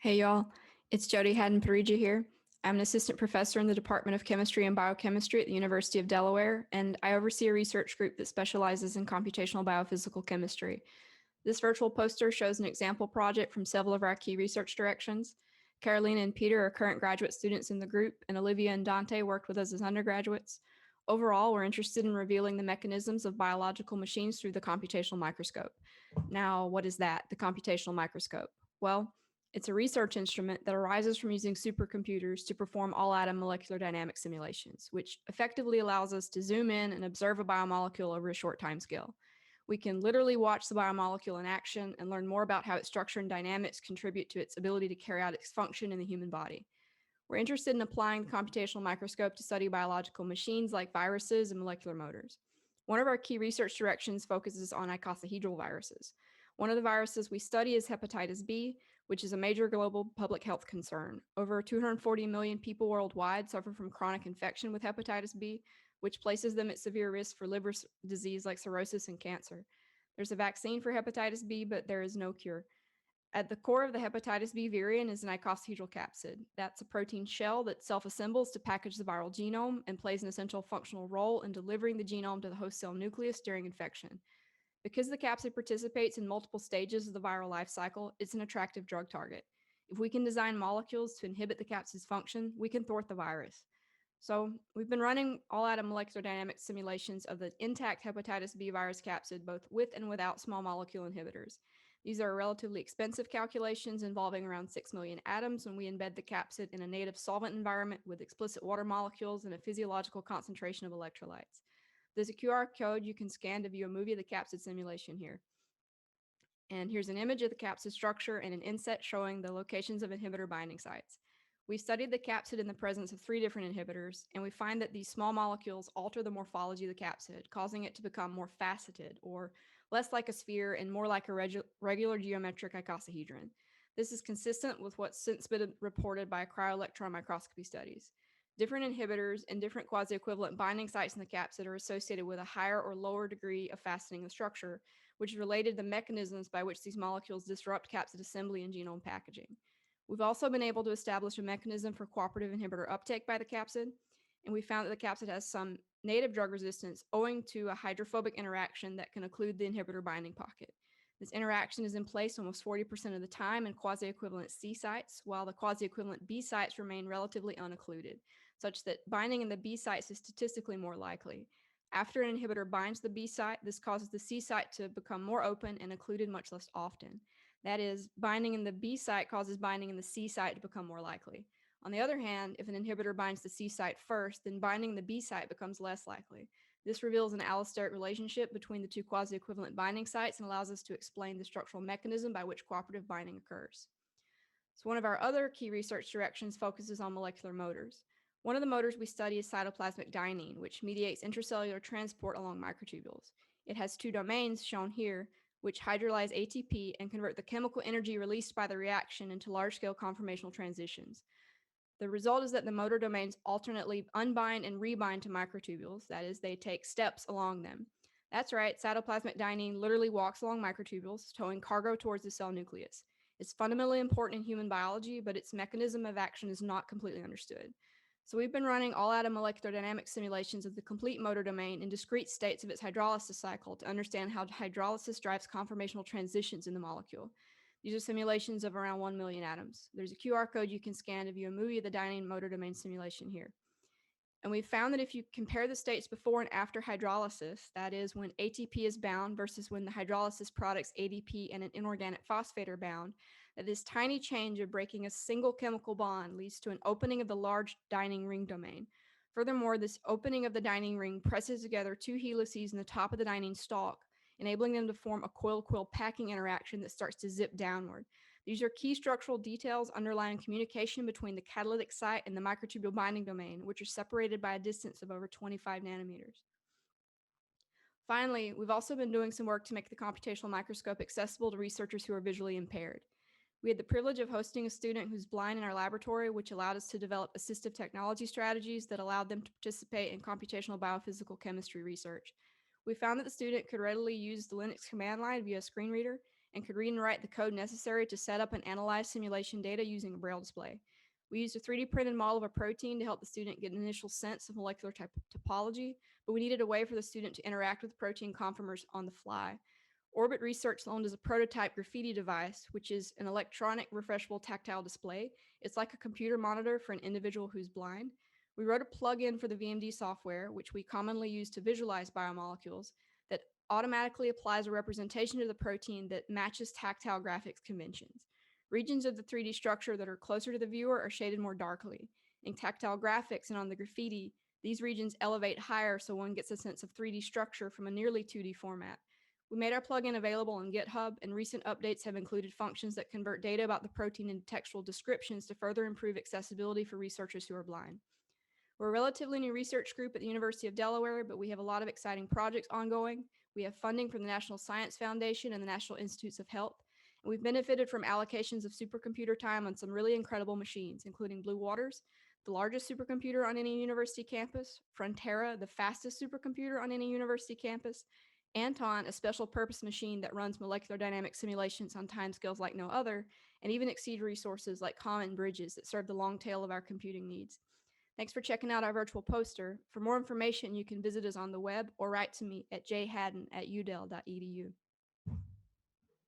Hey y'all, it's Jody Hadden here. I'm an assistant professor in the Department of Chemistry and Biochemistry at the University of Delaware, and I oversee a research group that specializes in computational biophysical chemistry. This virtual poster shows an example project from several of our key research directions. Carolina and Peter are current graduate students in the group, and Olivia and Dante worked with us as undergraduates. Overall, we're interested in revealing the mechanisms of biological machines through the computational microscope. Now, what is that, the computational microscope? Well, it's a research instrument that arises from using supercomputers to perform all-atom molecular dynamics simulations, which effectively allows us to zoom in and observe a biomolecule over a short time scale. We can literally watch the biomolecule in action and learn more about how its structure and dynamics contribute to its ability to carry out its function in the human body. We're interested in applying the computational microscope to study biological machines like viruses and molecular motors. One of our key research directions focuses on icosahedral viruses. One of the viruses we study is hepatitis B, which is a major global public health concern. Over 240 million people worldwide suffer from chronic infection with hepatitis B, which places them at severe risk for liver disease like cirrhosis and cancer. There's a vaccine for hepatitis B, but there is no cure. At the core of the hepatitis B virion is an icosahedral capsid. That's a protein shell that self-assembles to package the viral genome and plays an essential functional role in delivering the genome to the host cell nucleus during infection. Because the capsid participates in multiple stages of the viral life cycle, it's an attractive drug target. If we can design molecules to inhibit the capsid's function, we can thwart the virus. So we've been running all-atom molecular dynamics simulations of the intact hepatitis B virus capsid, both with and without small molecule inhibitors. These are relatively expensive calculations involving around 6 million atoms when we embed the capsid in a native solvent environment with explicit water molecules and a physiological concentration of electrolytes. There's a QR code you can scan to view a movie of the capsid simulation here. And here's an image of the capsid structure and an inset showing the locations of inhibitor binding sites. We studied the capsid in the presence of 3 different inhibitors, and we find that these small molecules alter the morphology of the capsid, causing it to become more faceted, or less like a sphere and more like a regular geometric icosahedron. This is consistent with what's since been reported by cryo-electron microscopy studies. Different inhibitors and different quasi-equivalent binding sites in the capsid are associated with a higher or lower degree of faceting the structure, which is related to the mechanisms by which these molecules disrupt capsid assembly and genome packaging. We've also been able to establish a mechanism for cooperative inhibitor uptake by the capsid, and we found that the capsid has some native drug resistance owing to a hydrophobic interaction that can occlude the inhibitor binding pocket. This interaction is in place almost 40% of the time in quasi-equivalent C sites, while the quasi-equivalent B sites remain relatively unoccluded, such that binding in the B sites is statistically more likely. After an inhibitor binds the B site, this causes the C site to become more open and occluded much less often. That is, binding in the B site causes binding in the C site to become more likely. On the other hand, if an inhibitor binds the C site first, then binding the B site becomes less likely. This reveals an allosteric relationship between the 2 quasi-equivalent binding sites and allows us to explain the structural mechanism by which cooperative binding occurs. So one of our other key research directions focuses on molecular motors. One of the motors we study is cytoplasmic dynein, which mediates intracellular transport along microtubules. It has 2 domains shown here, which hydrolyze ATP and convert the chemical energy released by the reaction into large-scale conformational transitions. The result is that the motor domains alternately unbind and rebind to microtubules, that is, they take steps along them. That's right, cytoplasmic dynein literally walks along microtubules, towing cargo towards the cell nucleus. It's fundamentally important in human biology, but its mechanism of action is not completely understood. So we've been running all-atom molecular dynamics simulations of the complete motor domain in discrete states of its hydrolysis cycle to understand how hydrolysis drives conformational transitions in the molecule. These are simulations of around 1 million atoms. There's a QR code you can scan to view a movie of the dynein motor domain simulation here. And we found that if you compare the states before and after hydrolysis, that is when ATP is bound versus when the hydrolysis products ADP and an inorganic phosphate are bound, that this tiny change of breaking a single chemical bond leads to an opening of the large dynein ring domain. Furthermore, this opening of the dynein ring presses together 2 helices in the top of the dynein stalk, enabling them to form a coil-quill packing interaction that starts to zip downward. These are key structural details underlying communication between the catalytic site and the microtubule binding domain, which are separated by a distance of over 25 nanometers. Finally, we've also been doing some work to make the computational microscope accessible to researchers who are visually impaired. We had the privilege of hosting a student who's blind in our laboratory, which allowed us to develop assistive technology strategies that allowed them to participate in computational biophysical chemistry research. We found that the student could readily use the Linux command line via a screen reader, and could read and write the code necessary to set up and analyze simulation data using a braille display. We used a 3D printed model of a protein to help the student get an initial sense of molecular topology, but we needed a way for the student to interact with protein conformers on the fly. Orbit Research loaned us a prototype graffiti device, which is an electronic refreshable tactile display. It's like a computer monitor for an individual who's blind. We wrote a plugin for the VMD software, which we commonly use to visualize biomolecules, that automatically applies a representation to the protein that matches tactile graphics conventions. Regions of the 3D structure that are closer to the viewer are shaded more darkly. In tactile graphics and on the graffiti, these regions elevate higher so one gets a sense of 3D structure from a nearly 2D format. We made our plugin available on GitHub, and recent updates have included functions that convert data about the protein into textual descriptions to further improve accessibility for researchers who are blind. We're a relatively new research group at the University of Delaware, but we have a lot of exciting projects ongoing. We have funding from the National Science Foundation and the National Institutes of Health, and we've benefited from allocations of supercomputer time on some really incredible machines, including Blue Waters, the largest supercomputer on any university campus, Frontera, the fastest supercomputer on any university campus, Anton, a special purpose machine that runs molecular dynamics simulations on timescales like no other, and even exceed resources like Comet and Bridges that serve the long tail of our computing needs. Thanks for checking out our virtual poster. For more information, you can visit us on the web or write to me at jhadden@udel.edu.